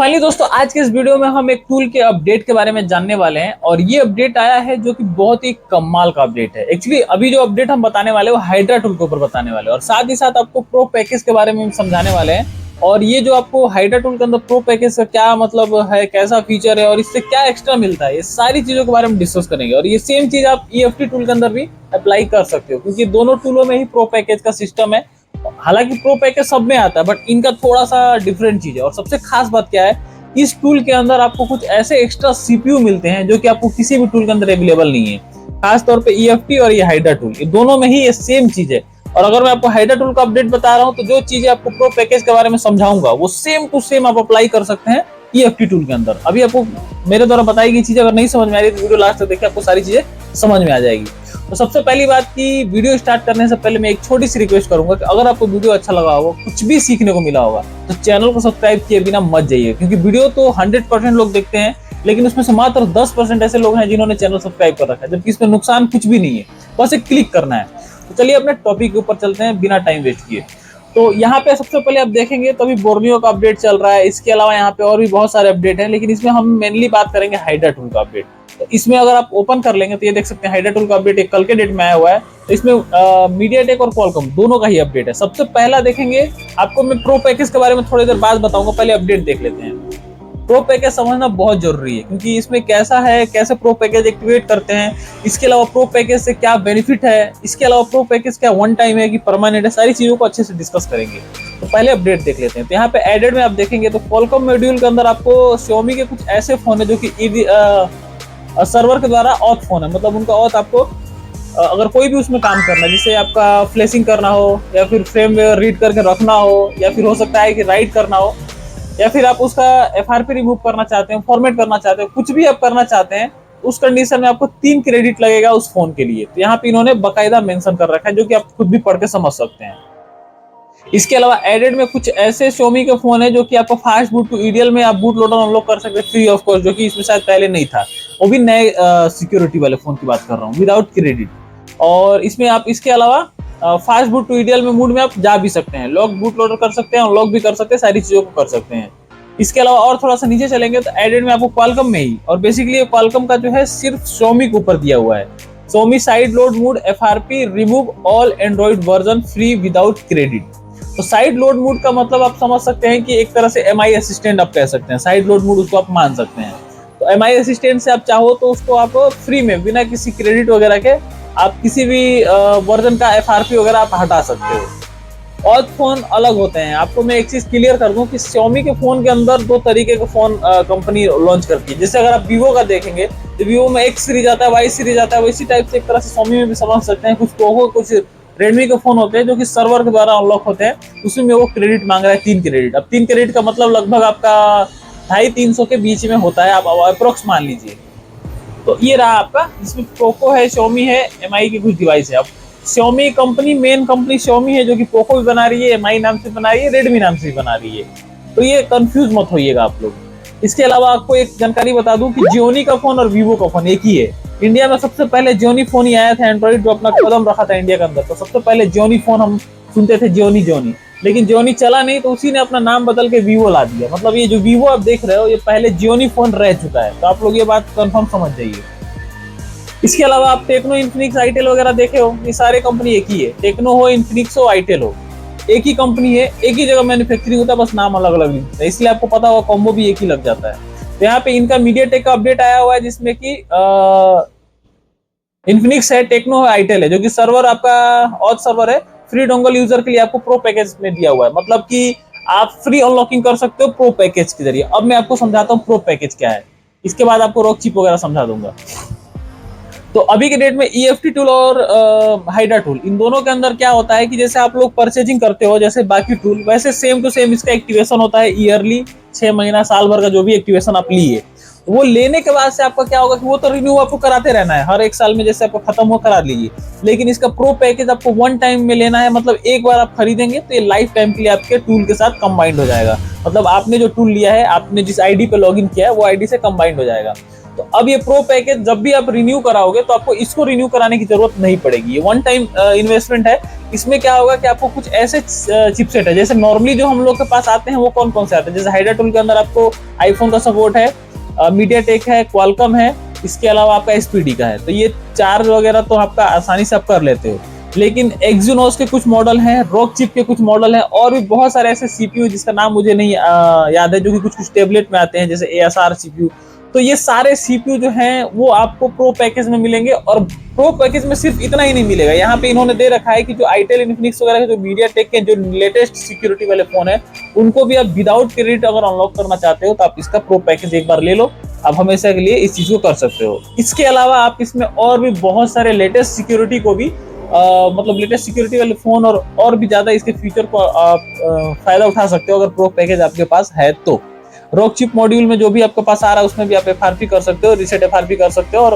Finally दोस्तों आज के इस वीडियो में हम एक टूल के अपडेट के बारे में जानने वाले हैं और ये अपडेट आया है जो कि बहुत ही कमाल का अपडेट है। एक्चुअली अभी जो अपडेट हम बताने वाले हैं वो हाइड्रा टूल के ऊपर बताने वाले हैं और साथ ही साथ आपको प्रो पैकेज के बारे में हम समझाने वाले हैं। और ये जो आपको हाइड्रा टूल के अंदर प्रो पैकेज का क्या मतलब है, कैसा फीचर है और इससे क्या एक्स्ट्रा मिलता है, ये सारी चीजों के बारे में डिस्कस करेंगे। और ये सेम चीज आप ईएफटी टूल के अंदर भी अप्लाई कर सकते हो क्योंकि दोनों टूलों में ही प्रो पैकेज का सिस्टम है। हालांकि प्रो पैकेज सब में आता है बट इनका थोड़ा सा डिफरेंट चीज है। और सबसे खास बात क्या है, इस टूल के अंदर आपको कुछ ऐसे एक्स्ट्रा सीपीयू मिलते हैं जो कि आपको किसी भी टूल के अंदर अवेलेबल नहीं है। खास तौर पे ईएफटी और ये हाइड्रा टूल, ये दोनों में ही ये सेम चीज है। और अगर मैं आपको हाइड्रा टूल का अपडेट बता रहा हूँ तो जो चीजें आपको प्रो पैकेज के बारे में समझाऊंगा वो सेम टू सेम आप अप्लाई कर सकते हैं ईएफटी टूल के अंदर। अभी आपको मेरे द्वारा बताई गई चीजें अगर नहीं समझ में आ रही तो वीडियो लास्ट तक देखिए, आपको सारी चीजें समझ में आ जाएगी। तो सबसे पहली बात की वीडियो स्टार्ट करने से पहले मैं एक छोटी सी रिक्वेस्ट करूंगा कि अगर आपको वीडियो अच्छा लगा होगा, कुछ भी सीखने को मिला होगा, तो चैनल को सब्सक्राइब किए बिना मत जाइए क्योंकि वीडियो तो 100% लोग देखते हैं लेकिन उसमें से मात्र 10% ऐसे लोग हैं जिन्होंने चैनल सब्सक्राइब कर रखा है, जबकि इसमें नुकसान कुछ भी नहीं है, बस एक क्लिक करना है। तो चलिए अपने टॉपिक के ऊपर चलते हैं बिना टाइम वेस्ट किए। तो यहाँ पे सबसे पहले आप देखेंगे तो अभी बोर्नियो का अपडेट चल रहा है, इसके अलावा यहाँ पे और भी बहुत सारे अपडेट हैं लेकिन इसमें हम मेनली बात करेंगे हाइड्रा टूल का अपडेट। तो इसमें अगर आप ओपन कर लेंगे तो ये देख सकते हैं हाइड्रा टूल का अपडेट एक कल के डेट में आया हुआ है। तो इसमें मीडियाटेक और क्वालकॉम दोनों का ही अपडेट है। सबसे पहला देखेंगे, आपको मैं प्रो पैकेज के बारे में थोड़ी देर बाद बताऊंगा, पहले अपडेट देख लेते हैं। प्रो पैकेज समझना बहुत जरूरी है क्योंकि इसमें कैसा है, कैसे प्रो पैकेज एक्टिवेट करते हैं, इसके अलावा प्रो पैकेज से क्या बेनिफिट है, इसके अलावा प्रो पैकेज क्या वन टाइम है कि परमानेंट है, सारी चीजों को अच्छे से डिस्कस करेंगे। तो पहले अपडेट देख लेते हैं। तो यहाँ पे एडेड में आप देखेंगे तो क्वालकॉम मॉड्यूल के अंदर आपको Xiaomi के कुछ ऐसे फोन है जो कि सर्वर के द्वारा ऑथ फोन है, मतलब उनका ऑथ आपको अगर कोई भी उसमें काम करना है, जैसे आपका फ्लैशिंग करना हो या फिर फ्रेम रीड करके रखना हो या फिर हो सकता है कि राइट करना हो या फिर आप उसका एफआरपी रिमूव करना चाहते हैं, फॉर्मेट करना चाहते हैं, कुछ भी आप करना चाहते हैं, उस कंडीशन में आपको 3 क्रेडिट लगेगा उस फोन के लिए। तो यहाँ पे इन्होंने बकायदा मेंशन कर रखा है जो कि आप खुद भी पढ़ के समझ सकते हैं। इसके अलावा एडेड में कुछ ऐसे Xiaomi के फोन है जो कि आपको फास्ट बूट टू ईडीएल में आप बूट लोडर अनलॉक कर सकते हैं फ्री ऑफ कॉस्ट, जो कि इसमें शायद पहले नहीं था। वो भी नए सिक्योरिटी वाले फोन की बात कर रहा हूँ, विदाउट क्रेडिट। और इसमें आप इसके अलावा फास्ट बूट टू ईडीएल में मूड में आप जा भी सकते हैं, लॉक बूट लोडर कर सकते हैं, अनलॉक भी कर सकते हैं, सारी चीजों को कर सकते हैं। इसके अलावा और थोड़ा सा नीचे चलेंगे तो एडेड में आपको क्वालकॉम में ही, और बेसिकली क्वालकॉम का जो है सिर्फ Xiaomi के ऊपर दिया हुआ है, Xiaomi side load mood FRP remove all Android version free without credit. तो साइड लोड मूड का मतलब आप समझ सकते हैं कि एक तरह से एमआई असिस्टेंट आप कह सकते हैं, साइड लोड मूड उसको आप मान सकते हैं। तो एमआई असिस्टेंट से आप चाहो तो उसको आप फ्री में बिना किसी क्रेडिट वगैरह के आप किसी भी वर्जन का एफआरपी वगैरह आप हटा सकते हो। और फोन अलग होते हैं। आपको मैं एक चीज क्लियर कर दूं कि Xiaomi के फोन के अंदर 2 तरीके के फोन कंपनी लॉन्च करती है। जैसे अगर आप Vivo का देखेंगे तो Vivo में X सीरीज आता है, Y सीरीज आता है, वैसी टाइप से एक तरह से Xiaomi में भी समझ सकते हैं। कुछ पोको, कुछ रेडमी के फोन होते हैं जो कि सर्वर के द्वारा अनलॉक होते हैं, उसमें वो क्रेडिट मांग रहा है 3 क्रेडिट। अब 3 क्रेडिट का मतलब लगभग आपका 250-300 के बीच में होता है, आप अप्रोक्स मान लीजिए। तो ये रहा आपका, जिसमें पोको है, Xiaomi है, MI की कुछ डिवाइस है। अब Xiaomi company, main company Xiaomi है जो कि पोको भी बना रही है, MI नाम से बना रही है, रेडमी नाम से भी बना रही है। तो ये कंफ्यूज मत होइएगा आप लोग। इसके अलावा आपको एक जानकारी बता दूं कि Xiaomi का फोन और Vivo का फोन एक ही है। इंडिया में सबसे पहले Xiaomi फोन ही आया था, एंड्रॉइड जो अपना कदम रखा था इंडिया के अंदर। तो सबसे पहले Xiaomi फोन हम सुनते थे, Xiaomi, लेकिन Xiaomi चला नहीं तो उसी ने अपना नाम बदल के Vivo ला दिया। मतलब ये जो Vivo आप देख रहे हो ये पहले Xiaomi फोन रह चुका है। तो आप लोग ये बात कंफर्म समझ जाइए। इसके अलावा आप टेक्नो, इन्फिनिक्स, आईटेल वगैरह देखे हो, ये सारे कंपनी एक ही है। टेक्नो हो, इन्फिनिक्स हो, आईटेल हो, एक ही कंपनी है, एक ही जगह मैन्युफैक्चरिंग होता है, बस नाम अलग अलग लिखता है, इसलिए आपको पता होगा कॉम्बो भी एक ही लग जाता है। तो यहाँ पे इनका मीडियाटेक का अपडेट आया हुआ है जिसमें कि इन्फिनिक्स है, टेक्नो है, आईटेल है, जो कि सर्वर आपका ऑथ सर्वर है, फ्री डोंगल यूजर के लिए आपको प्रो पैकेज में दिया हुआ है। मतलब कि आप फ्री अनलॉकिंग कर सकते हो प्रो पैकेज के जरिए। अब मैं आपको समझाता हूँ प्रो पैकेज क्या है, इसके बाद आपको रॉक चिप वगैरह समझा दूंगा। तो अभी के डेट में ईएफटी टूल और हाइड्रा टूल, इन दोनों के अंदर क्या होता है कि जैसे आप लोग परचेजिंग करते हो जैसे बाकी टूल, वैसे सेम टू सेम इसका एक्टिवेशन होता है ईयरली, 6 महीना, साल भर का जो भी एक्टिवेशन आप लिए। वो लेने के बाद से आपका क्या होगा कि वो तो रिन्यू आपको कराते रहना है, हर 1 साल में जैसे आपको खत्म हो करा लीजिए। लेकिन इसका प्रो पैकेज आपको वन टाइम में लेना है, मतलब एक बार आप खरीदेंगे तो ये लाइफ टाइम के लिए आपके टूल के साथ कंबाइंड हो जाएगा। मतलब आपने जो टूल लिया है, आपने जिस आईडी पे लॉगिन किया है वो आईडी से कंबाइंड हो जाएगा। तो अब ये प्रो पैकेज जब भी आप रिन्यू कराओगे तो आपको इसको रिन्यू कराने की जरूरत नहीं पड़ेगी। ये वन टाइम इन्वेस्टमेंट है। इसमें क्या होगा कि आपको कुछ ऐसे चिपसेट है, जैसे नॉर्मली जो हम लोग के पास आते हैं वो कौन कौन से आते हैं, जैसे हाइड्रा टूल के अंदर आपको आईफोन का सपोर्ट है, मीडियाटेक है, क्वालकॉम है, इसके अलावा आपका एसपीडी का है। तो ये चार्ज वगैरह तो आपका आसानी से आप कर लेते हो। लेकिन एक्सिनोस के कुछ मॉडल हैं, रॉक चिप के कुछ मॉडल हैं, और भी बहुत सारे ऐसे सीपीयू जिसका नाम मुझे नहीं याद है, जो कि कुछ कुछ टेबलेट में आते हैं, जैसे एएसआर सीपीयू। तो ये सारे सीपीयू जो हैं वो आपको प्रो पैकेज में मिलेंगे। और प्रो पैकेज में सिर्फ इतना ही नहीं मिलेगा, यहाँ पे इन्होंने दे रखा है कि जो आईटेल, इन्फिनिक्स वगैरह के जो मीडियाटेक के जो लेटेस्ट सिक्योरिटी वाले फोन है, उनको भी आप विदाउट क्रेडिट अगर अनलॉक करना चाहते हो तो आप इसका प्रो पैकेज एक बार ले लो, आप हमेशा के लिए इस चीज को कर सकते हो। इसके अलावा आप इसमें और भी बहुत सारे लेटेस्ट सिक्योरिटी को भी मतलब लेटेस्ट सिक्योरिटी वाले फोन और भी ज्यादा इसके फीचर को आप फायदा उठा सकते हो अगर प्रो पैकेज आपके पास है तो। रॉक चिप मॉड्यूल में जो भी आपके पास आ रहा है उसमें भी आप एफआरपी कर सकते हो, रीसेट एफआरपी कर सकते हो, और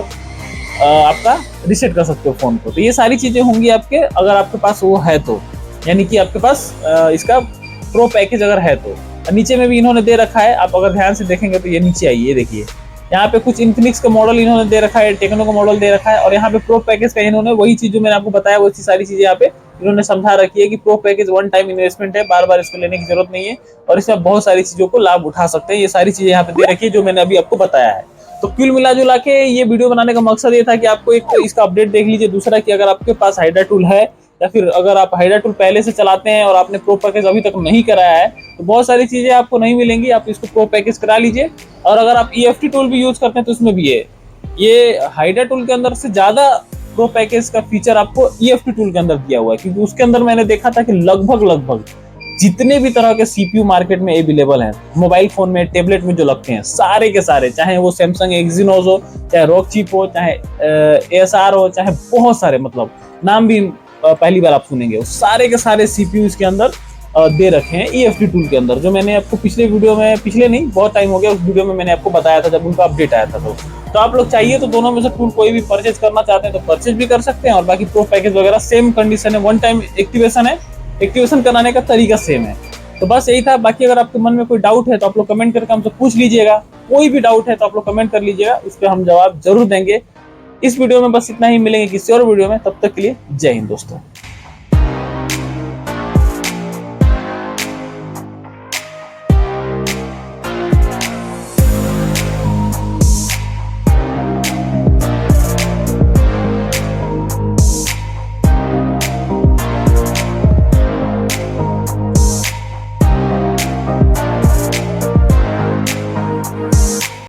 आपका रीसेट कर सकते हो फोन को। तो ये सारी चीजें होंगी आपके, अगर आपके पास वो है तो, यानी कि आपके पास इसका प्रो पैकेज अगर है तो। नीचे में भी इन्होंने दे रखा है, आप अगर ध्यान से देखेंगे तो ये नीचे आइए, देखिए यहाँ पे कुछ इन्फिनिक्स का मॉडल इन्होंने दे रखा है, टेक्नो का मॉडल दे रखा है, और यहाँ पे प्रो पैकेज का इन्होंने वही चीज जो मैंने आपको बताया वो सारी चीजें यहाँ पे इन्होंने समझा रखी है कि pro package one time investment है, बार बार इसको लेने की जरूरत नहीं है, और इसमें बहुत सारी चीजों को लाभ उठा सकते हैं। ये सारी चीजें यहाँ पे दे रखी है जो मैंने अभी आपको बताया है। तो कुल मिला जुला के ये वीडियो बनाने का मकसद ये था कि आपको एक तो इसका अपडेट देख लीजिए, दूसरा कि अगर आपके पास हाइड्रा टूल है, या फिर अगर आप हाइड्रा टूल पहले से चलाते हैं और आपने प्रो पैकेज अभी तक नहीं कराया है, तो बहुत सारी चीजें आपको नहीं मिलेंगी, आप इसको प्रो पैकेज करा लीजिए। और अगर आप ईएफटी टूल भी यूज करते हैं तो उसमें भी है, ये हाइड्रा टूल के अंदर से ज्यादा प्रो पैकेज का फीचर आपको ईएफटी टूल के अंदर दिया हुआ है, क्योंकि उसके अंदर मैंने देखा था कि लगभग जितने भी तरह के सीपीयू मार्केट में अवेलेबल हैं, मोबाइल फोन में, टेबलेट में जो लगते हैं, सारे के सारे, चाहे वो सैमसंग एक्सिनोस हो, चाहे रॉक चिप हो, चाहे एएसआर हो, चाहे बहुत सारे, मतलब नाम भी पहली बार आप सुनेंगे, वो सारे के सारे सीपीयू इसके अंदर दे रखे हैं ईएफटी टूल के अंदर, जो मैंने आपको पिछले वीडियो में, पिछले नहीं बहुत टाइम हो गया, उस वीडियो में मैंने आपको बताया था जब उनका अपडेट आया था। तो आप लोग चाहिए तो दोनों में से टूल कोई भी परचेज करना चाहते हैं तो परचेज भी कर सकते हैं, और बाकी प्रो पैकेज वगैरह सेम कंडीशन है, वन टाइम एक्टिवेशन है, एक्टिवेशन कराने का तरीका सेम है। तो बस यही था। बाकी अगर आपके मन में कोई डाउट है तो आप लोग कमेंट करके हमसे पूछ लीजिएगा, कोई भी डाउट है तो आप लोग कमेंट कर लीजिएगा, उस पर हम जवाब जरूर देंगे। इस वीडियो में बस इतना ही, मिलेंगे किसी और वीडियो में, तब तक के लिए जय हिंद दोस्तों।